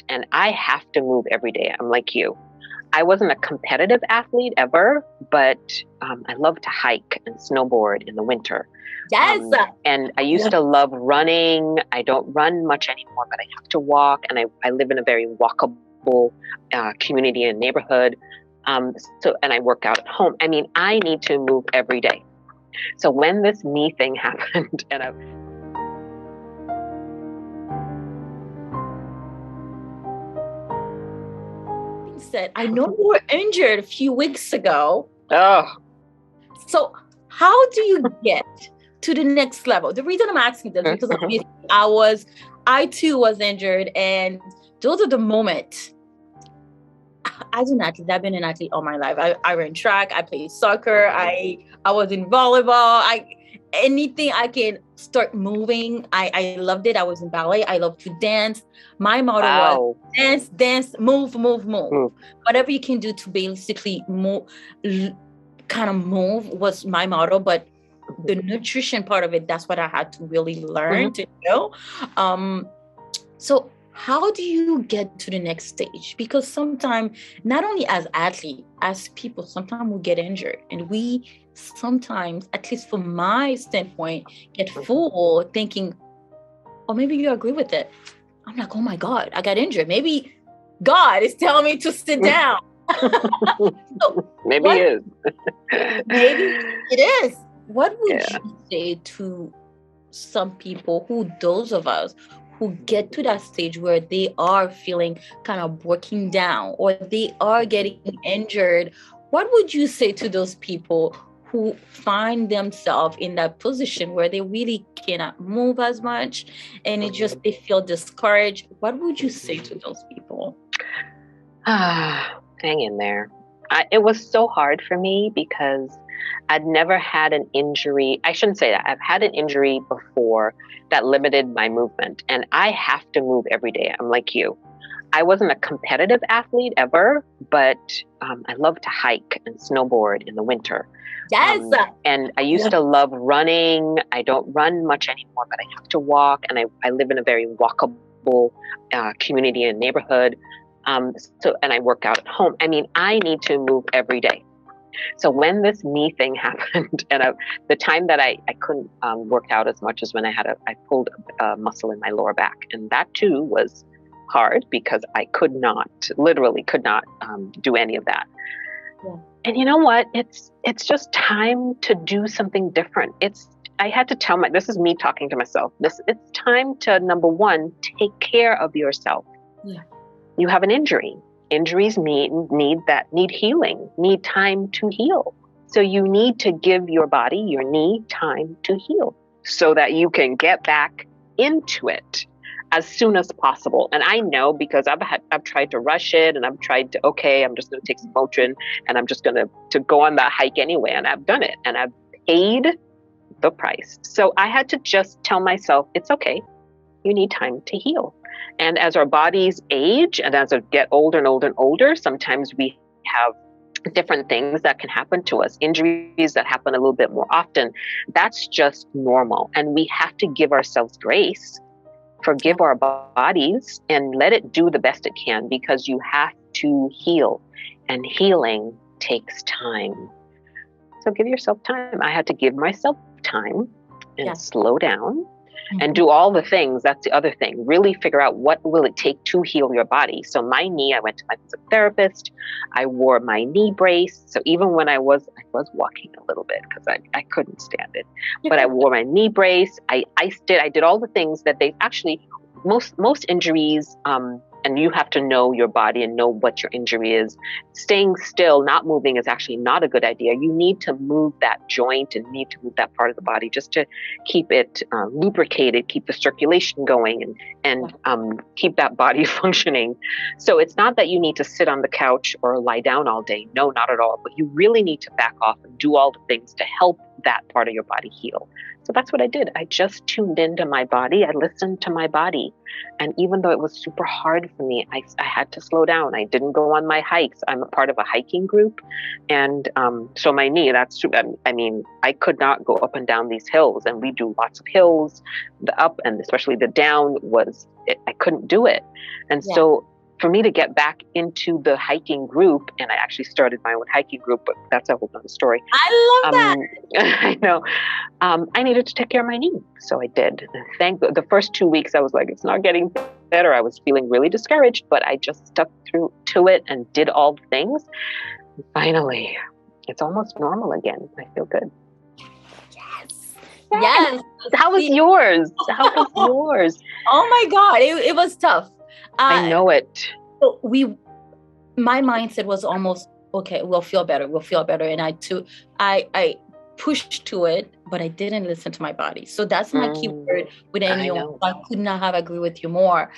and I have to move every day. I'm like you. I wasn't a competitive athlete ever, but I love to hike and snowboard in the winter. Yes. And I used to love running. I don't run much anymore, but I have to walk, and I live in a very walkable community and neighborhood. And I work out at home. I mean, I need to move every day. So when this knee thing happened, and said, I know you were injured a few weeks ago. Oh. So how do you get to the next level? The reason I'm asking this because I too was injured, and those are the moments. As an athlete, I've been an athlete all my life. I ran track, I played soccer, I was in volleyball. Anything I can start moving, I loved it. I was in ballet. I love to dance. My motto was dance, move. Whatever you can do to basically move, kind of move was my motto. But the nutrition part of it, that's what I had to really learn to know. So how do you get to the next stage? Because sometimes, not only as athletes, as people, sometimes we get injured, and we sometimes, at least from my standpoint, get fooled thinking, or maybe you agree with it. I'm like, oh my God, I got injured. Maybe God is telling me to sit down. So maybe it is. Maybe it is. What would you say to some people those of us who get to that stage where they are feeling kind of breaking down or they are getting injured? What would you say to those people who find themselves in that position where they really cannot move as much and they feel discouraged? What would you say to those people? Hang in there. It was so hard for me because I'd never had an injury. I shouldn't say that. I've had an injury before that limited my movement, and I have to move every day. I'm like you. I wasn't a competitive athlete ever, but I love to hike and snowboard in the winter. Yes. And I used to love running. I don't run much anymore, but I have to walk, and I live in a very walkable community and neighborhood. And I work out at home. I mean, I need to move every day. So when this knee thing happened, and the time that I couldn't work out as much as when I pulled a muscle in my lower back, and that too was hard because I literally could not do any of that. Yeah. And you know what? It's just time to do something different. I had to tell this is me talking to myself. It's time to, number one, take care of yourself. Yeah. You have an injury. Injuries need healing, need time to heal. So you need to give your body, your knee, time to heal so that you can get back into it as soon as possible. And I know because I've tried to rush it, and I've tried to, I'm just going to take some Motrin, and I'm just going to go on that hike anyway. And I've done it, and I've paid the price. So I had to just tell myself, it's okay. You need time to heal. And as our bodies age and as we get older and older and older, sometimes we have different things that can happen to us, injuries that happen a little bit more often. That's just normal. And we have to give ourselves grace, forgive our bodies, and let it do the best it can, because you have to heal. And healing takes time. So give yourself time. I had to give myself time and slow down. And do all the things. That's the other thing. Really figure out what will it take to heal your body. So my knee, I went to my physical therapist. I wore my knee brace. So even when I was walking a little bit because I couldn't stand it, but I wore my knee brace. I iced it. I did all the things that they actually, most injuries, and you have to know your body and know what your injury is. Staying still, not moving is actually not a good idea. You need to move that joint and need to move that part of the body just to keep it lubricated, keep the circulation going, and keep that body functioning. So it's not that you need to sit on the couch or lie down all day. No, not at all. But you really need to back off and do all the things to help that part of your body heal. So that's what I did. I just tuned into my body. I listened to my body. And even though it was super hard for me, I had to slow down. I didn't go on my hikes. I'm a part of a hiking group. And so my knee, that's true. I mean, I could not go up and down these hills. And we do lots of hills. The up and especially the down I couldn't do it. And so for me to get back into the hiking group, and I actually started my own hiking group, but that's a whole other story. I love that. I know. I needed to take care of my knee. So I did. The first 2 weeks, I was like, it's not getting better. I was feeling really discouraged, but I just stuck through to it and did all the things. And finally, it's almost normal again. I feel good. Yes. How was yours? How was yours? Oh my God. It was tough. I know it. My mindset was almost, okay, we'll feel better. And I pushed to it, but I didn't listen to my body. So that's my key word with anyone. I could not have agreed with you more.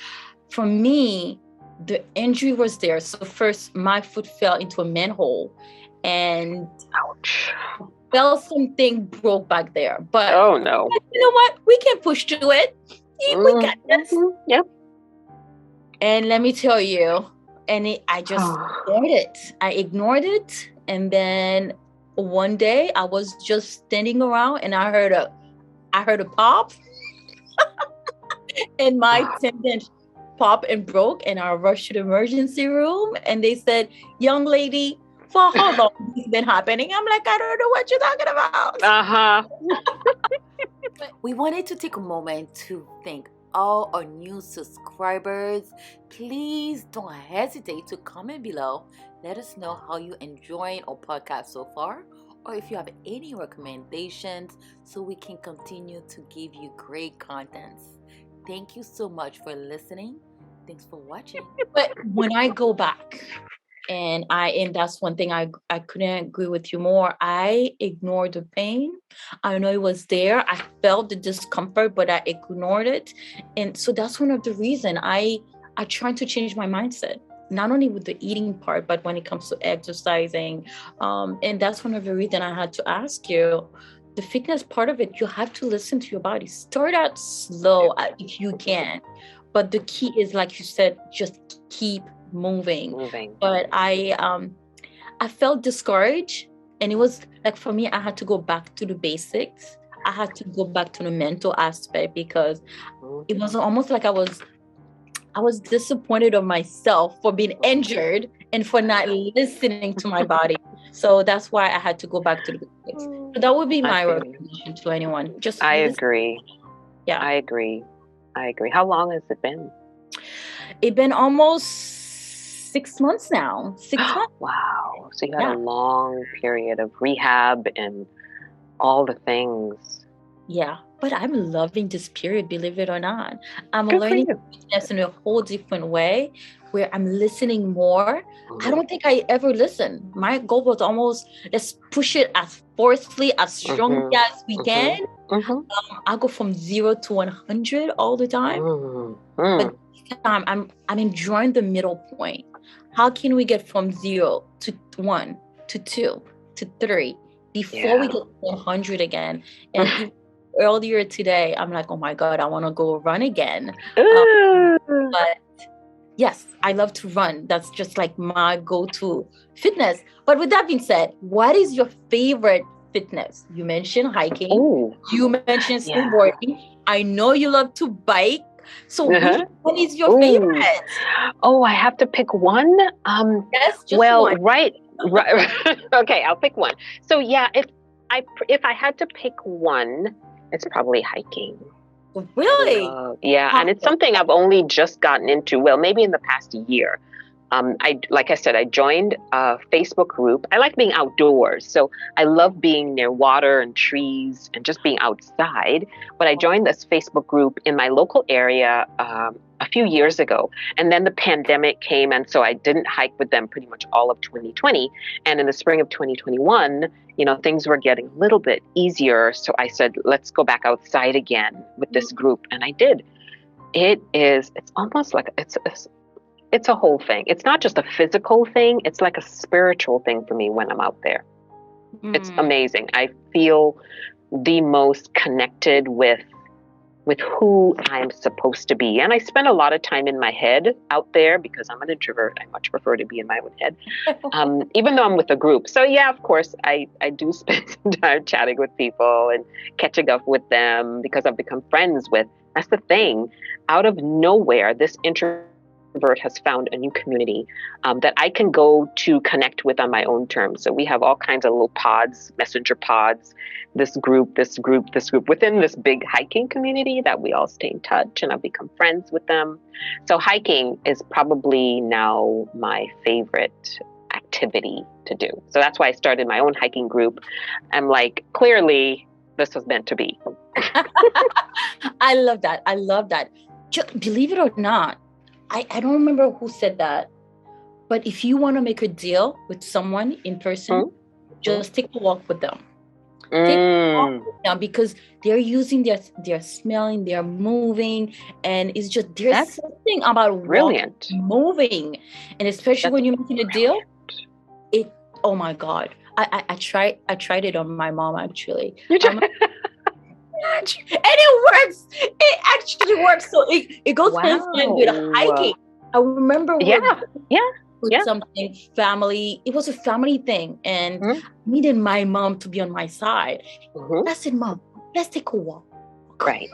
For me, the injury was there. So first, my foot fell into a manhole and ouch. Felt something broke back there. But oh no. You know what? We can push through it. We got this. Yep. And let me tell you, I just ignored it. And then one day I was just standing around and I heard a pop and my tendon popped and broke, and I rushed to the emergency room and they said, young lady, for how long has this been happening? I'm like, I don't know what you're talking about. But we wanted to take a moment to thank all our new subscribers. Please don't hesitate to comment below. Let us know how you enjoying our podcast so far, or if you have any recommendations so we can continue to give you great contents. Thank you so much for listening. Thanks for watching. But when I go back, and that's one thing I couldn't agree with you more. I ignored the pain. I know it was there. I felt the discomfort, but I ignored it. And so that's one of the reasons I tried to change my mindset, not only with the eating part, but when it comes to exercising. And that's one of the reasons I had to ask you, the fitness part of it, you have to listen to your body. Start out slow if you can. But the key is, like you said, just keep moving. But I felt discouraged, and it was like, for me, I had to go back to the basics. I had to go back to the mental aspect, because it was almost like I was disappointed of myself for being injured and for not listening to my body. So that's why I had to go back to the basics. So that would be my recommendation to anyone. Just agree. Yeah, I agree. How long has it been? It's been almost 6 months now. 6 months. Wow. So you had a long period of rehab and all the things. Yeah. But I'm loving this period, believe it or not. I'm learning fitness in a whole different way, where I'm listening more. I don't think I ever listened. My goal was almost, let's push it as forcefully, as strongly as we can. I go from 0 to 100 all the time. But this time I'm enjoying the middle point. How can we get from 0 to 1 to 2 to 3 before we get to 100 again? And earlier today, I'm like, oh my God, I want to go run again. But yes, I love to run. That's just like my go-to fitness. But with that being said, what is your favorite fitness? You mentioned hiking. You mentioned snowboarding. I know you love to bike. So which one is your favorite? I have to pick one? Yes, just one. Right. Okay, I'll pick one. So yeah, if I had to pick one, it's probably hiking. Really? And it's something I've only just gotten into. Well, maybe in the past year. Like I said, I joined a Facebook group. I like being outdoors. So I love being near water and trees and just being outside. But I joined this Facebook group in my local area a few years ago. And then the pandemic came. And so I didn't hike with them pretty much all of 2020. And in the spring of 2021, things were getting a little bit easier. So I said, let's go back outside again with this group. And I did. It's almost like it's a whole thing. It's not just a physical thing. It's like a spiritual thing for me when I'm out there. It's amazing. I feel the most connected with who I'm supposed to be. And I spend a lot of time in my head out there because I'm an introvert. I much prefer to be in my own head, even though I'm with a group. So yeah, of course, I do spend some time chatting with people and catching up with them because I've become friends with. That's the thing. Out of nowhere, this introvert has found a new community that I can go to connect with on my own terms. So we have all kinds of little pods, messenger pods, this group within this big hiking community that we all stay in touch, and I've become friends with them. So hiking is probably now my favorite activity to do. So that's why I started my own hiking group. I'm like, clearly this was meant to be. I love that. I love that. Believe it or not, I don't remember who said that, but if you want to make a deal with someone in person, just take a walk with them. Take a walk with them because they're using their smelling, they're moving, and it's just there's something about brilliant moving, and especially when you're making a deal. Oh my God, I tried it on my mom actually. And it works. It actually works. So it goes hand in hand with hiking. I remember with something family. It was a family thing, and I needed my mom to be on my side. I said, "Mom, let's take a walk." Right.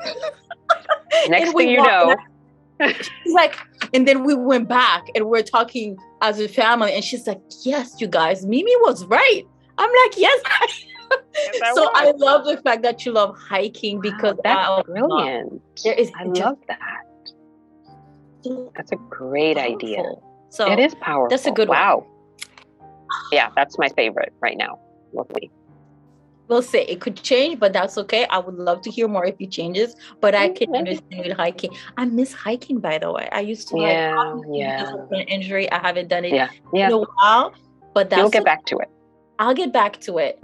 Next thing you know, she's like, and then we went back and we're talking as a family, and she's like, "Yes, you guys, Mimi was right." I'm like, "Yes." So I love the fact that you love hiking because that's brilliant. I love that. That's a great idea. So it is powerful. That's a good one. Wow. Yeah, that's my favorite right now. Lovely. We'll say it could change, but that's okay. I would love to hear more if it changes, but I can understand with hiking. I miss hiking, by the way. I used to an injury. I haven't done it in a while, but you'll get back to it. I'll get back to it.